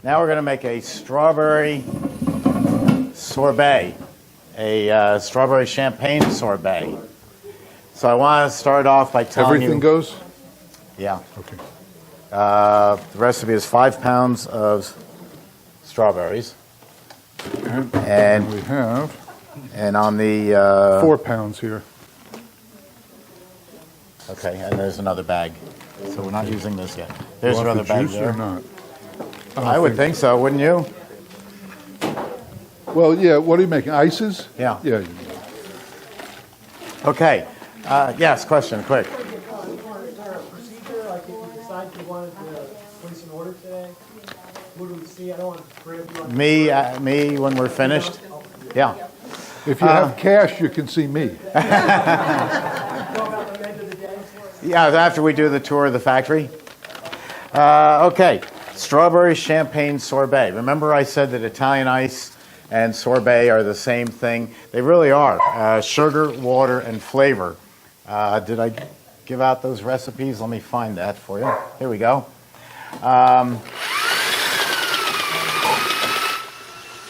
Now we're going to make a strawberry sorbet, a strawberry champagne sorbet. So I want to start off by telling you... Everything goes? Yeah. Okay. The recipe is 5 pounds of strawberries. And we have... And on the... 4 pounds here. Okay, and there's another bag. So we're not using this yet. There's another bag juice there. Or not? I would think so, wouldn't you? Well, yeah. What are you making? Ices? Yeah. Yeah. Okay. Yes, question, quick. Is there a procedure, like if you decide you wanted to place an order today, what do we see? I don't want to grab you on Me, when we're finished? Yeah. If you have cash, you can see me. Yeah, after we do the tour of the factory. Okay, strawberry champagne sorbet. Remember I said that Italian ice and sorbet are the same thing? They really are. Sugar, water, and flavor. Did I give out those recipes? Let me find that for you. Here we go.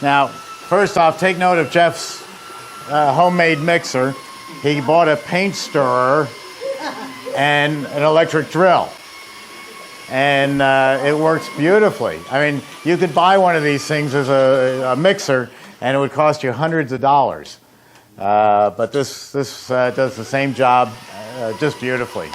Now, first off, take note of Jeff's homemade mixer. He bought a paint stirrer and an electric drill. And it works beautifully. I mean, you could buy one of these things as a mixer, and it would cost you hundreds of dollars. But this does the same job just beautifully.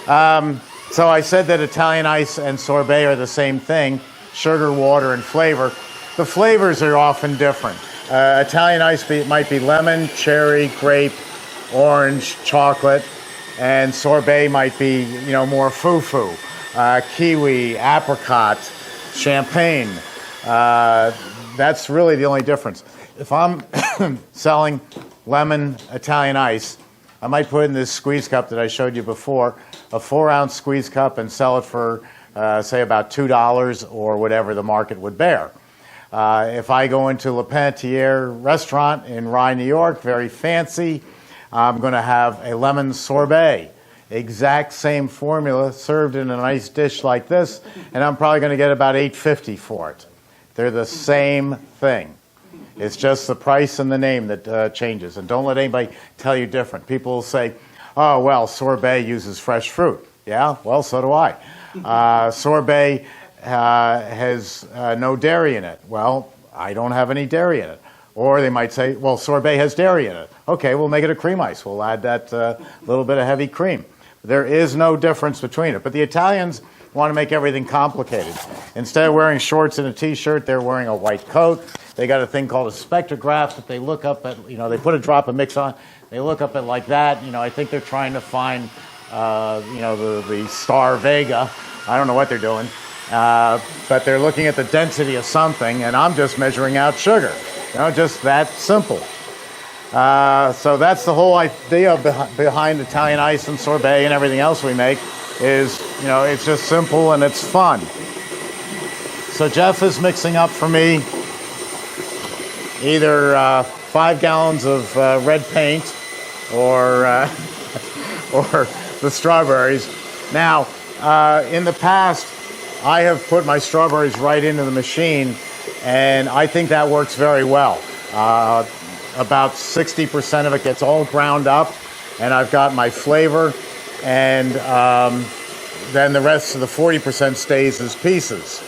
So I said that Italian ice and sorbet are the same thing, sugar, water, and flavor. The flavors are often different. Italian ice might be lemon, cherry, grape, orange, chocolate, and sorbet might be, more foo-foo. Kiwi, apricot, champagne. That's really the only difference. If I'm selling lemon Italian ice, I might put in this squeeze cup that I showed you before, a 4-ounce squeeze cup, and sell it for, say, about $2 or whatever the market would bear. If I go into Le Panetier restaurant in Rye, New York, very fancy, I'm going to have a lemon sorbet. Exact same formula served in a nice dish like this, and I'm probably going to get about $8.50 for it. They're the same thing. It's just the price and the name that changes. And don't let anybody tell you different. People will say, oh, well, sorbet uses fresh fruit. Yeah, well, so do I. Sorbet has no dairy in it. Well, I don't have any dairy in it. Or they might say, well, sorbet has dairy in it. Okay, we'll make it a cream ice. We'll add that little bit of heavy cream. There is no difference between it. But the Italians want to make everything complicated. Instead of wearing shorts and a T-shirt, they're wearing a white coat. They got a thing called a spectrograph that they look up at, they put a drop of mix on. They look up at like that. I think they're trying to find, the star Vega. I don't know what they're doing. But they're looking at the density of something, and I'm just measuring out sugar. Just that simple. So that's the whole idea behind Italian ice and sorbet and everything else we make is, it's just simple and it's fun. So Jeff is mixing up for me either 5 gallons of red paint or or the strawberries. Now, in the past, I have put my strawberries right into the machine, and I think that works very well. About 60% of it gets all ground up, and I've got my flavor, and then the rest of the 40% stays as pieces.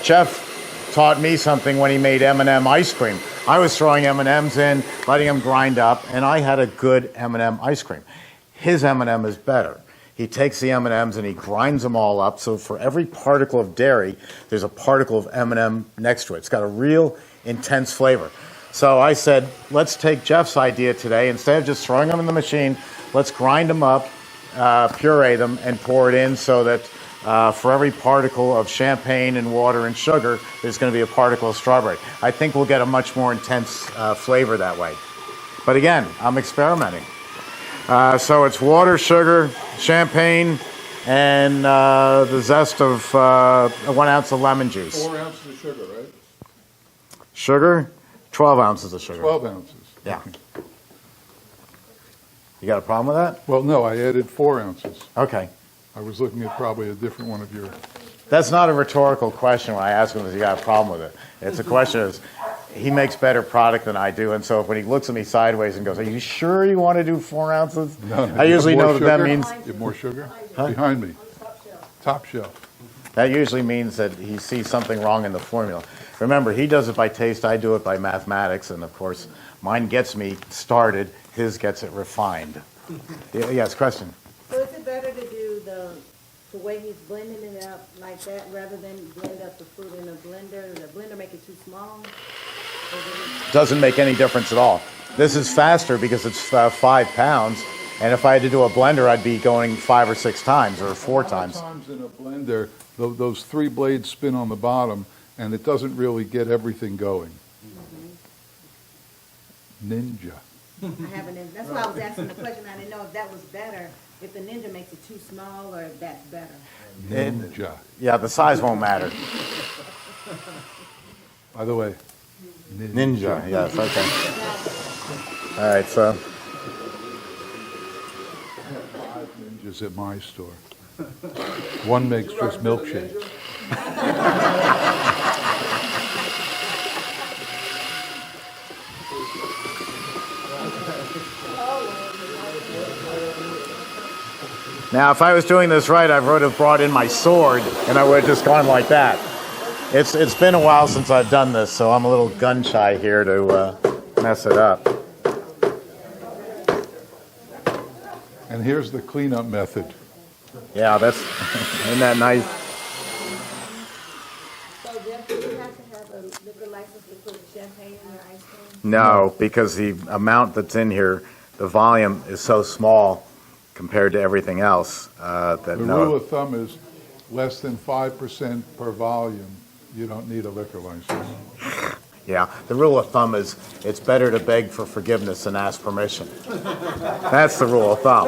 Jeff taught me something when he made M&M ice cream. I was throwing M&Ms in, letting them grind up, and I had a good M&M ice cream. His M&M is better. He takes the M&Ms and he grinds them all up, so for every particle of dairy, there's a particle of M&M next to it. It's got a real intense flavor. So I said, let's take Jeff's idea today. Instead of just throwing them in the machine, let's grind them up, puree them, and pour it in so that for every particle of champagne and water and sugar, there's going to be a particle of strawberry. I think we'll get a much more intense flavor that way. But again, I'm experimenting. So it's water, sugar, champagne, and the zest of 1 ounce of lemon juice. 4 ounces of sugar, right? Sugar? 12 ounces of sugar. 12 ounces. Yeah. Okay. You got a problem with that? Well, no, I added 4 ounces. Okay. I was looking at probably a different one of your That's not a rhetorical question when I ask him, has he got a problem with it? It's a question is, he makes better product than I do, and so when he looks at me sideways and goes, are you sure you want to do 4 ounces? No, I usually more know that that sugar? means, You have more sugar? Behind me. Top shelf. that usually means that he sees something wrong in the formula. Remember, he does it by taste, I do it by mathematics, and of course, mine gets me started, his gets it refined. Yes, question? So is it better to do the way he's blending it up like that rather than blend up the fruit in a blender? The blender make it too small? Doesn't make any difference at all. This is faster because it's 5 pounds, and if I had to do a blender, I'd be going 5 or 6 times or 4 times. Sometimes in a blender, those 3 blades spin on the bottom, and it doesn't really get everything going. Ninja. I haven't, that's why I was asking the question. I didn't know if that was better, if the Ninja makes it too small, or if that's better. Ninja. Yeah, the size won't matter. By the way, Ninja, yes, okay. All right, so 5 ninjas at my store. One makes just milkshakes. now if I was doing this right, I would have brought in my sword, and I would have just gone like that. It's been a while since I've done this, so I'm a little gun shy here to mess it up. And here's the cleanup method. Yeah, that's isn't that nice? So Jeff, do you have to have a liquor license to put champagne in your ice cream? No, because the amount that's in here, the volume is so small compared to everything else that The no. rule of thumb is less than 5% per volume. You don't need a liquor license. Yeah, the rule of thumb is it's better to beg for forgiveness than ask permission. That's the rule of thumb.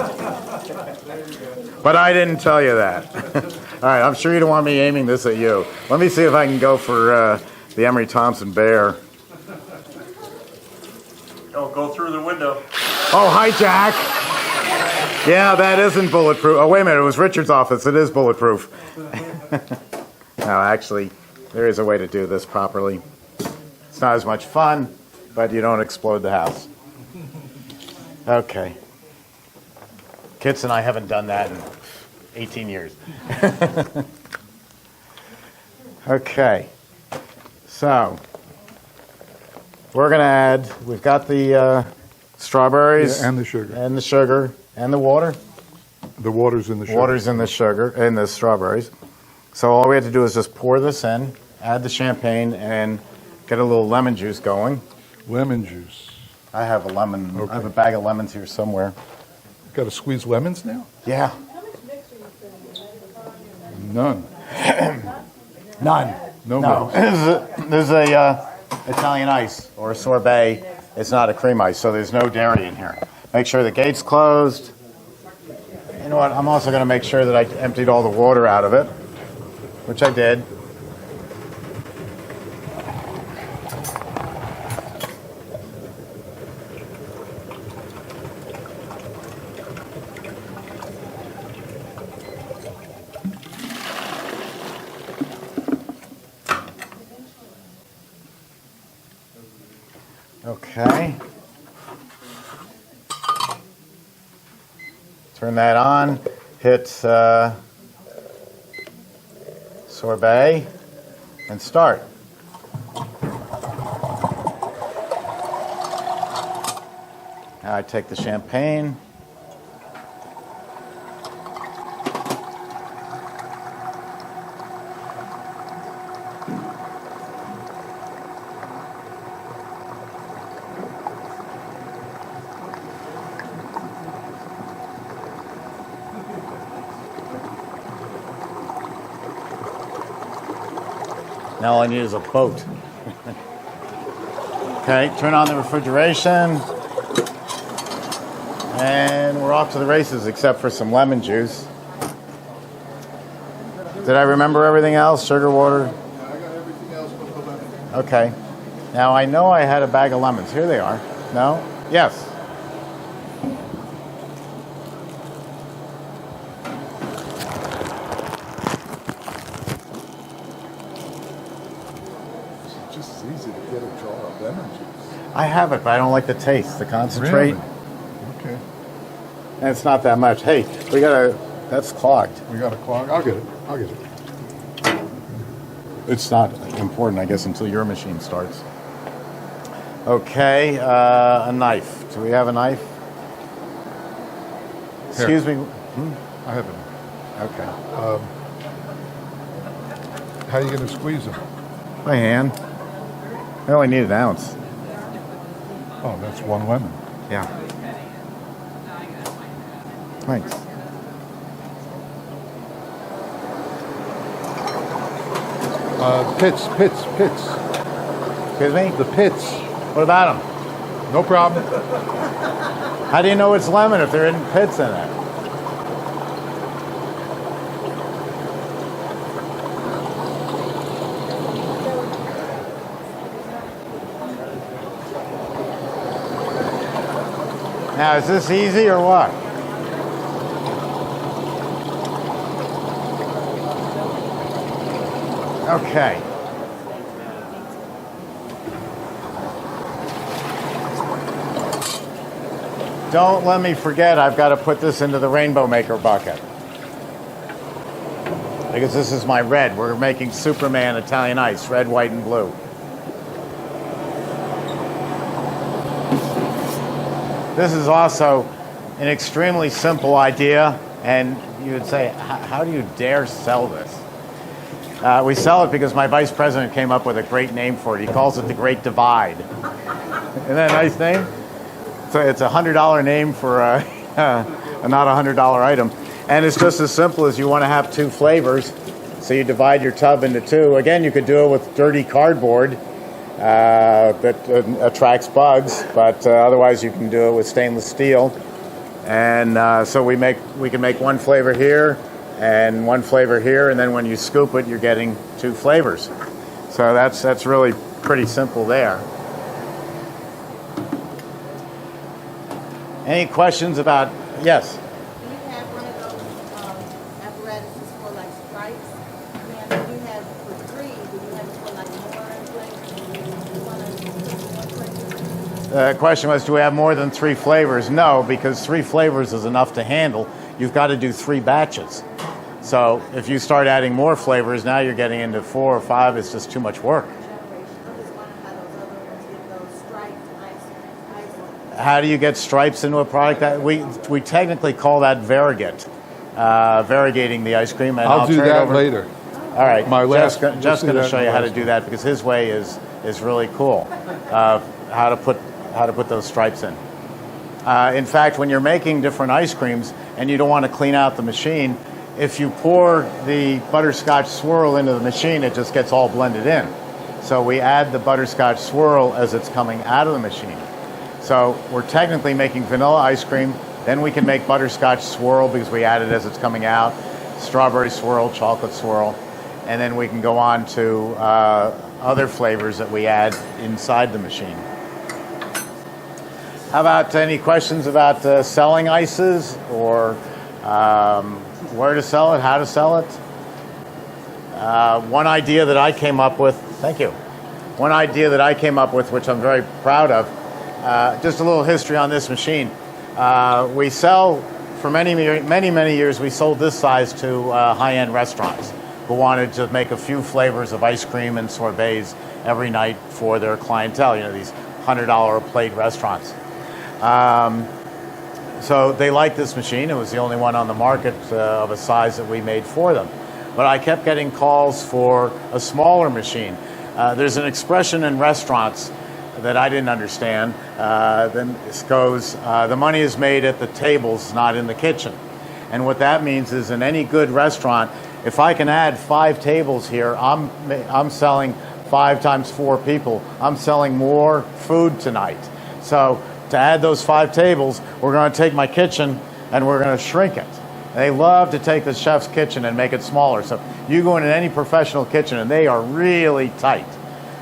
But I didn't tell you that. All right, I'm sure you don't want me aiming this at you. Let me see if I can go for the Emery Thompson Bear. Don't go through the window. Oh, hi, Jack. Yeah, that isn't bulletproof. Oh, wait a minute, it was Richard's office. It is bulletproof. No, actually, there is a way to do this properly. It's not as much fun, but you don't explode the house. Okay. Kits and I haven't done that in 18 years. Okay. So, we're going to add, we've got the strawberries. Yeah, and the sugar. And the sugar. And the water. The water's in the sugar. Water's in the sugar, in the strawberries. So all we have to do is just pour this in, add the champagne, and get a little lemon juice going. Lemon juice. I have a lemon. Okay. I have a bag of lemons here somewhere. Got to squeeze lemons now? Yeah. None. None. No No. mix. There's a Italian ice or a sorbet. It's not a cream ice, so there's no dairy in here. Make sure the gate's closed. You know what? I'm also going to make sure that I emptied all the water out of it, which I did. Okay. Turn that on. Hit sorbet and start. Now I take the champagne. Now all I need is a boat. Okay, turn on the refrigeration. And we're off to the races except for some lemon juice. Did I remember everything else? Sugar, water? I got everything else but the lemon. Okay. Now I know I had a bag of lemons. Here they are. No? Yes. It's just as easy to get a jar of lemon juice. I have it, but I don't like the taste, the concentrate. Really? Okay. And it's not that much. Hey, that's clogged. We got a clog. I'll get it. It's not important, I guess, until your machine starts. Okay, a knife. Do we have a knife? Excuse me. I have it. Okay. How are you going to squeeze them? My hand. I only need an ounce. Oh, that's one lemon. Yeah. Thanks. Pits. Excuse me? The pits. What about them? No problem. How do you know it's lemon if there isn't pits in it? Now, is this easy or what? Okay. Don't let me forget, I've got to put this into the Rainbow Maker bucket. Because this is my red. We're making Superman Italian Ice, red, white, and blue. This is also an extremely simple idea, and you would say, how do you dare sell this? We sell it because my vice president came up with a great name for it. He calls it the Great Divide. Isn't that a nice name? So it's a $100 name for a not a $100 item. And it's just as simple as you want to have two flavors. So you divide your tub into two. Again, you could do it with dirty cardboard that attracts bugs, but otherwise you can do it with stainless steel. And so we can make one flavor here and one flavor here, and then when you scoop it, you're getting two flavors. So that's really pretty simple there. Any questions about, yes? Do you have one of those apparatuses for like stripes? And if you have for three, do you have it for like more flavors? The question was, do we have more than three flavors? No, because three flavors is enough to handle. You've got to do 3 batches. So if you start adding more flavors, now you're getting into 4 or 5. It's just too much work. How do you get stripes into a product? That we technically call that variegate, variegating the ice cream. And I'll do turn that it over. later. All right, Jeff's going we'll to show you how to do that because his way is really cool. How to put those stripes in. In fact, when you're making different ice creams and you don't want to clean out the machine, if you pour the butterscotch swirl into the machine, it just gets all blended in. So we add the butterscotch swirl as it's coming out of the machine. So we're technically making vanilla ice cream, then we can make butterscotch swirl because we add it as it's coming out, strawberry swirl, chocolate swirl, and then we can go on to other flavors that we add inside the machine. How about any questions about selling ices or where to sell it, how to sell it? One idea that I came up with, thank you. One idea that I came up with, which I'm very proud of, just a little history on this machine. We sell, for many years, we sold this size to high-end restaurants who wanted to make a few flavors of ice cream and sorbets every night for their clientele, these $100 a plate restaurants. So they liked this machine. It was the only one on the market of a size that we made for them. But I kept getting calls for a smaller machine. There's an expression in restaurants that I didn't understand. Then this goes, the money is made at the tables, not in the kitchen. And what that means is in any good restaurant, if I can add 5 tables here, I'm selling 5 times 4 people. I'm selling more food tonight. So to add those 5 tables, we're going to take my kitchen and we're going to shrink it. They love to take the chef's kitchen and make it smaller. So you go into any professional kitchen and they are really tight.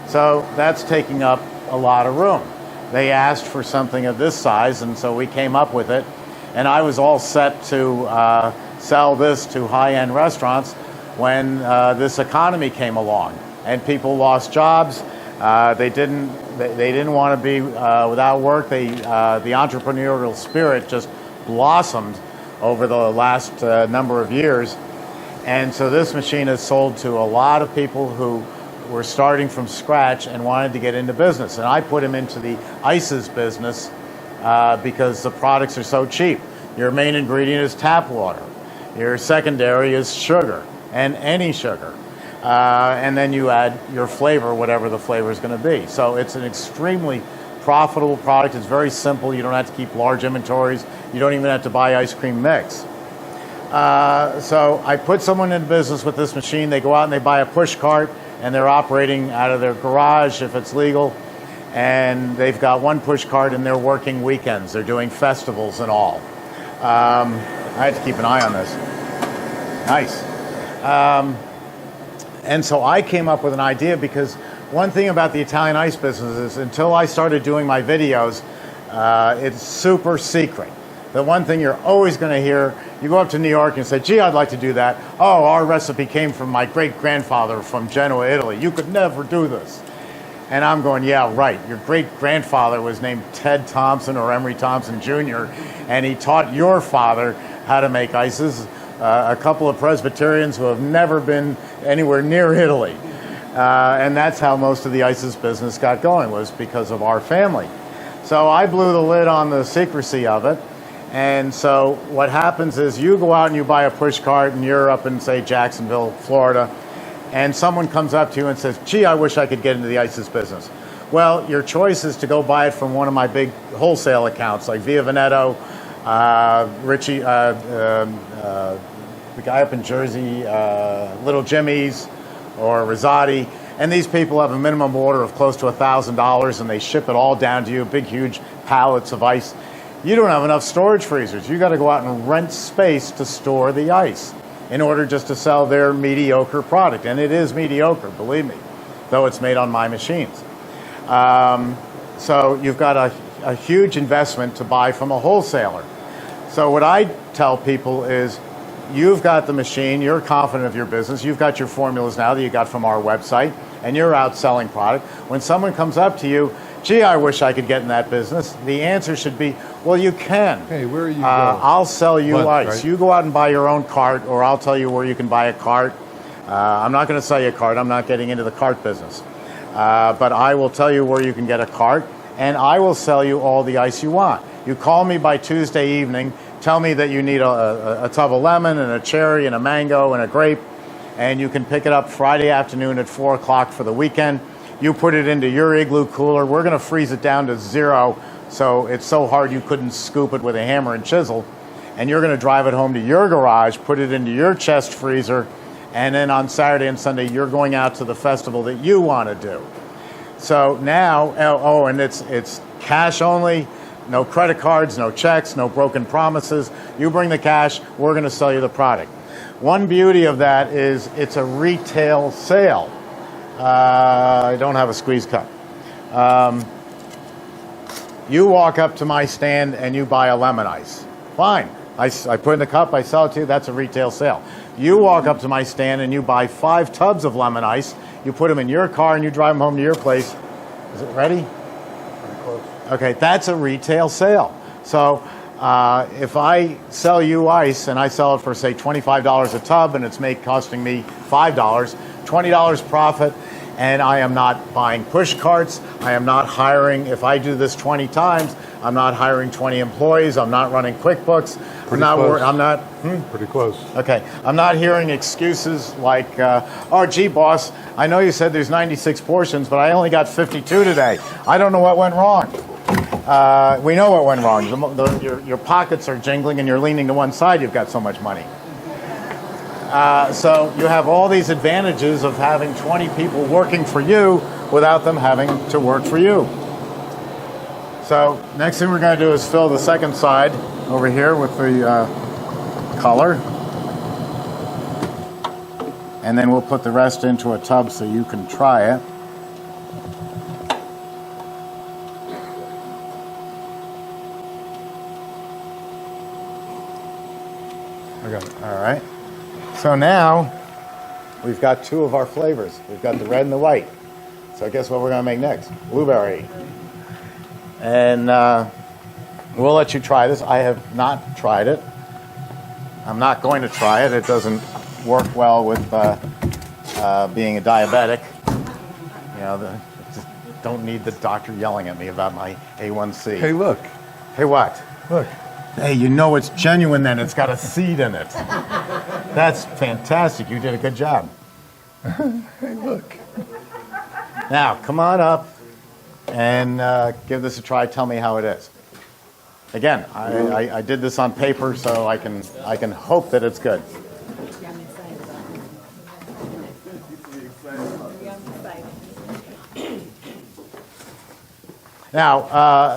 So that's taking up a lot of room. They asked for something of this size, and so we came up with it. And I was all set to sell this to high-end restaurants when this economy came along and people lost jobs. They didn't want to be without work. The entrepreneurial spirit just blossomed over the last number of years. And so this machine is sold to a lot of people who were starting from scratch and wanted to get into business. And I put them into the ices business because the products are so cheap. Your main ingredient is tap water. Your secondary is sugar, and any sugar. And then you add your flavor, whatever the flavor is going to be. So it's an extremely profitable product. It's very simple. You don't have to keep large inventories. You don't even have to buy ice cream mix. So I put someone in business with this machine. They go out and they buy a push cart, and they're operating out of their garage if it's legal. And they've got one push cart, and they're working weekends. They're doing festivals and all. I had to keep an eye on this. Nice. And so I came up with an idea, because one thing about the Italian ice business is until I started doing my videos, it's super secret. The one thing you're always going to hear, you go up to New York and say, gee, I'd like to do that. Oh, our recipe came from my great-grandfather from Genoa, Italy. You could never do this. And I'm going, yeah, right. Your great-grandfather was named Ted Thompson or Emery Thompson Jr., and he taught your father how to make ices. A couple of Presbyterians who have never been anywhere near Italy. And that's how most of the ices business got going, was because of our family. So I blew the lid on the secrecy of it. And so what happens is you go out and you buy a push cart and you're up in, say, Jacksonville, Florida, and someone comes up to you and says, gee, I wish I could get into the ices business. Well, your choice is to go buy it from one of my big wholesale accounts, like Via Veneto, Richie, the guy up in Jersey, Little Jimmy's, or Rosati. And these people have a minimum order of close to $1,000, and they ship it all down to you, big, huge pallets of ice. You don't have enough storage freezers. You got to go out and rent space to store the ice in order just to sell their mediocre product. And it is mediocre, believe me, though it's made on my machines. So you've got a huge investment to buy from a wholesaler. So what I tell people is, you've got the machine, you're confident of your business, you've got your formulas now that you got from our website, and you're out selling product. When someone comes up to you, gee, I wish I could get in that business, the answer should be, well, you can. Hey, where are you going? I'll sell you Lunch, ice. right? You go out and buy your own cart, or I'll tell you where you can buy a cart. I'm not going to sell you a cart. I'm not getting into the cart business. But I will tell you where you can get a cart, and I will sell you all the ice you want. You call me by Tuesday evening, tell me that you need a tub of lemon and a cherry and a mango and a grape, and you can pick it up Friday afternoon at 4 o'clock for the weekend. You put it into your igloo cooler. We're going to freeze it down to 0, so it's so hard you couldn't scoop it with a hammer and chisel. And you're going to drive it home to your garage, put it into your chest freezer, and then on Saturday and Sunday, you're going out to the festival that you want to do. So now, and it's cash only, no credit cards, no checks, no broken promises. You bring the cash, we're going to sell you the product. One beauty of that is it's a retail sale. I don't have a squeeze cup. You walk up to my stand and you buy a lemon ice. Fine. I put in the cup, I sell it to you, that's a retail sale. You walk up to my stand and you buy 5 tubs of lemon ice. You put them in your car and you drive them home to your place. Is it ready? Pretty close. Okay, that's a retail sale. So if I sell you ice and I sell it for, say, $25 a tub and it's costing me $5, $20 profit, and I am not buying push carts. I am not hiring, if I do this 20 times, I'm not hiring 20 employees. I'm not running QuickBooks. Pretty close. Okay, I'm not hearing excuses like, oh, gee, boss, I know you said there's 96 portions, but I only got 52 today. I don't know what went wrong. We know what went wrong. Your pockets are jingling and you're leaning to one side. You've got so much money. So you have all these advantages of having 20 people working for you without them having to work for you. So next thing we're going to do is fill the second side over here with the color. And then we'll put the rest into a tub so you can try it. I got it. All right. So now we've got 2 of our flavors. We've got the red and the white. So guess what we're going to make next? Blueberry. And we'll let you try this. I have not tried it. I'm not going to try it. It doesn't work well with being a diabetic. You know, just don't need the doctor yelling at me about my A1C. Hey, look. Hey, what? Look. Hey, you know it's genuine then. It's got a seed in it. That's fantastic. You did a good job. Hey, look. Now, come on up and give this a try. Tell me how it is. Again, I did this on paper, so I can hope that it's good. Now,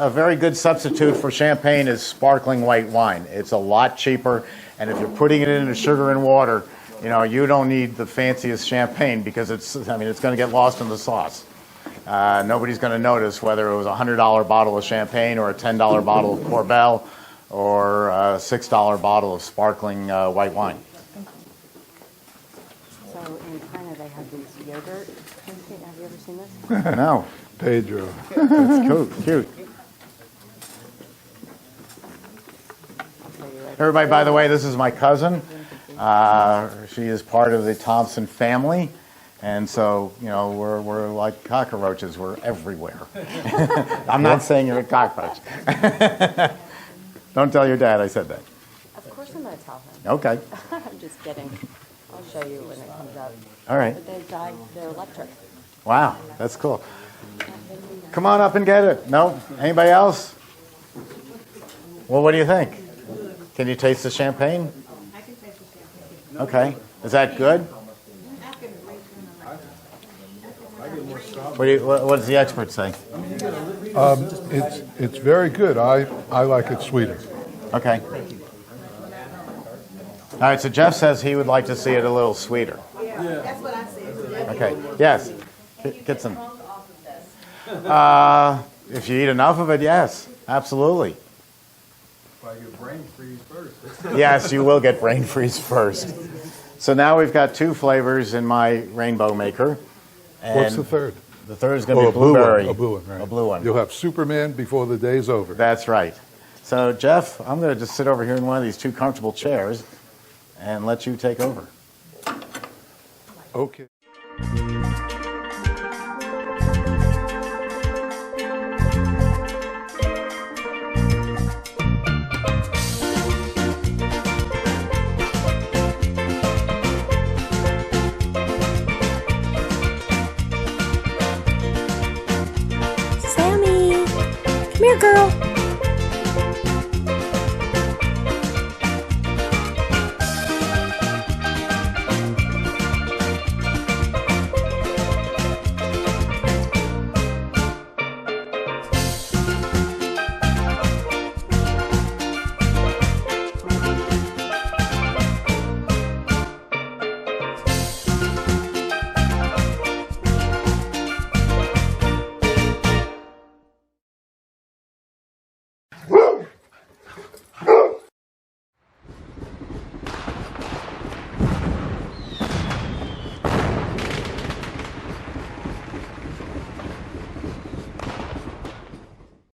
a very good substitute for champagne is sparkling white wine. It's a lot cheaper, and if you're putting it into sugar and water, you know, you don't need the fanciest champagne because it's going to get lost in the sauce. Nobody's going to notice whether it was a $100 bottle of champagne or a $10 bottle of Corbel or a $6 bottle of sparkling white wine. So in China, they have these yogurt. Have you ever seen this? No, Pedro. it's cute. Everybody, by the way, this is my cousin. She is part of the Thompson family. And so, you know, we're like cockroaches. We're everywhere. I'm not saying you're a cockroach. Don't tell your dad I said that. Of course I'm going to tell him. Okay. I'm just kidding. I'll show you when it comes up. All right. But they're electric. Wow, that's cool. Come on up and get it. No? Anybody else? Well, what do you think? Can you taste the champagne? I can taste the champagne. Okay. Is that good? What does the expert say? It's very good. I like it sweeter. Okay. All right, so Jeff says he would like to see it a little sweeter. Yeah, that's what I said. Okay, yes. Get some. If you eat enough of it, yes, absolutely. If I get brain freeze first. Yes, you will get brain freeze first. So now we've got two flavors in my rainbow maker. What's And the third? The third is going to Oh, be blueberry. A blue one, right. A blue one. You'll have Superman before the day's over. That's right. So, Jeff, I'm going to just sit over here in one of these two comfortable chairs and let you take over. Okay. Sammy, come here, girl.